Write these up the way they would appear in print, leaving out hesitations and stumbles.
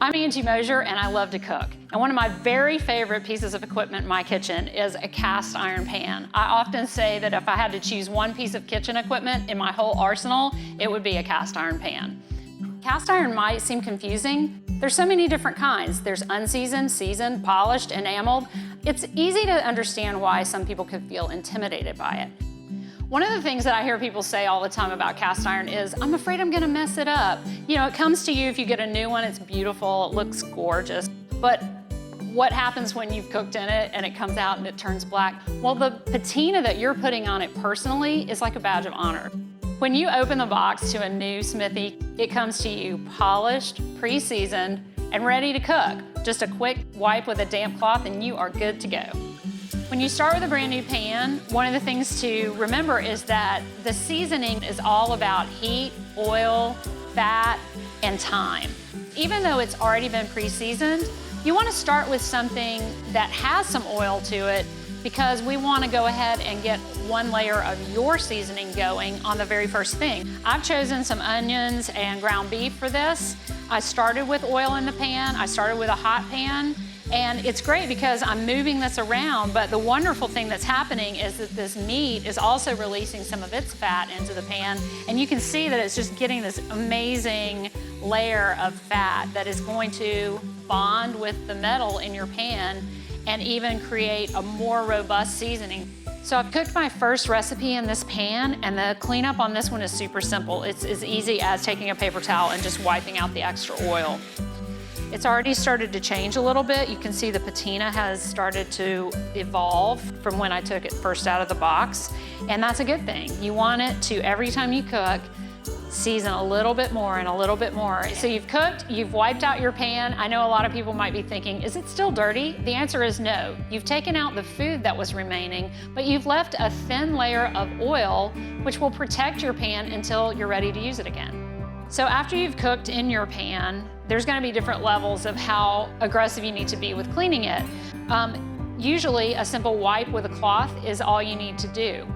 I'm Angie Mosier, and I love to cook. And one of my very favorite pieces of equipment in my kitchen is a cast iron pan. I often say that if I had to choose one piece of kitchen equipment in my whole arsenal, it would be a cast iron pan. Cast iron might seem confusing. There's so many different kinds. There's unseasoned, seasoned, polished, enameled. It's easy to understand why some people could feel intimidated by it. One of the things that I hear people say all the time about cast iron is, I'm afraid I'm gonna mess it up. You know, it comes to you if you get a new one, it's beautiful, it looks gorgeous. But what happens when you've cooked in it and it comes out and it turns black? Well, the patina that you're putting on it personally is like a badge of honor. When you open the box to a new Smithy, it comes to you polished, pre-seasoned, and ready to cook. Just a quick wipe with a damp cloth and you are good to go. When you start with a brand new pan, one of the things to remember is that the seasoning is all about heat, oil, fat, and time. Even though it's already been pre-seasoned, you want to start with something that has some oil to it because we want to go ahead and get one layer of your seasoning going on the very first thing. I've chosen some onions and ground beef for this. I started with oil in the pan. I started with a hot pan. And it's great because I'm moving this around, but the wonderful thing that's happening is that this meat is also releasing some of its fat into the pan, and you can see that it's just getting this amazing layer of fat that is going to bond with the metal in your pan and even create a more robust seasoning. So I've cooked my first recipe in this pan, and the cleanup on this one is super simple. It's as easy as taking a paper towel and just wiping out the extra oil. It's already started to change a little bit. You can see the patina has started to evolve from when I took it first out of the box, and that's a good thing. You want it to, every time you cook, season a little bit more and a little bit more. So you've cooked, you've wiped out your pan. I know a lot of people might be thinking, is it still dirty? The answer is no. You've taken out the food that was remaining, but you've left a thin layer of oil, which will protect your pan until you're ready to use it again. So after you've cooked in your pan, there's gonna be different levels of how aggressive you need to be with cleaning it. Usually a simple wipe with a cloth is all you need to do.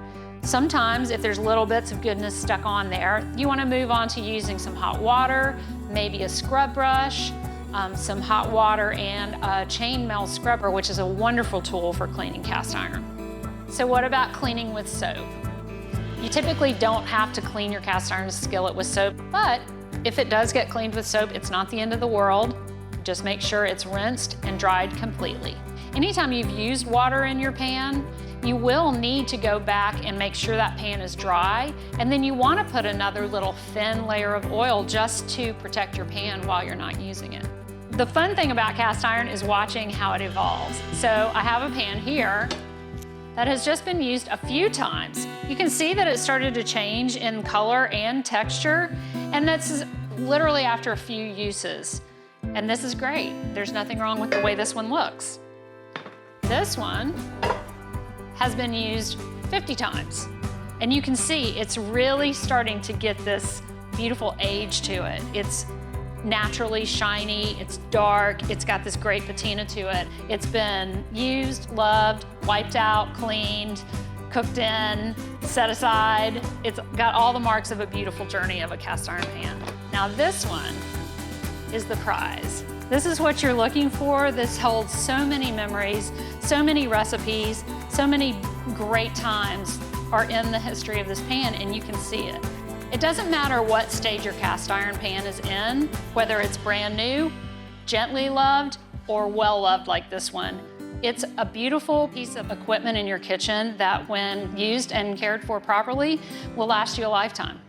Sometimes if there's little bits of goodness stuck on there, you wanna move on to using some hot water, maybe a scrub brush, some hot water and a chainmail scrubber, which is a wonderful tool for cleaning cast iron. So what about cleaning with soap? You typically don't have to clean your cast iron skillet with soap, but if it does get cleaned with soap, it's not the end of the world. Just make sure it's rinsed and dried completely. Anytime you've used water in your pan, you will need to go back and make sure that pan is dry, and then you want to put another little thin layer of oil just to protect your pan while you're not using it. The fun thing about cast iron is watching how it evolves. So I have a pan here that has just been used a few times. You can see that it started to change in color and texture, and that's literally after a few uses. And this is great. There's nothing wrong with the way this one looks. This one has been used 50 times. And you can see it's really starting to get this beautiful age to it. It's naturally shiny, it's dark, it's got this great patina to it. It's been used, loved, wiped out, cleaned, cooked in, set aside. It's got all the marks of a beautiful journey of a cast iron pan. Now this one is the prize. This is what you're looking for. This holds so many memories, so many recipes, so many great times are in the history of this pan, and you can see it. It doesn't matter what stage your cast iron pan is in, whether it's brand new, gently loved, or well loved like this one. It's a beautiful piece of equipment in your kitchen that when used and cared for properly will last you a lifetime.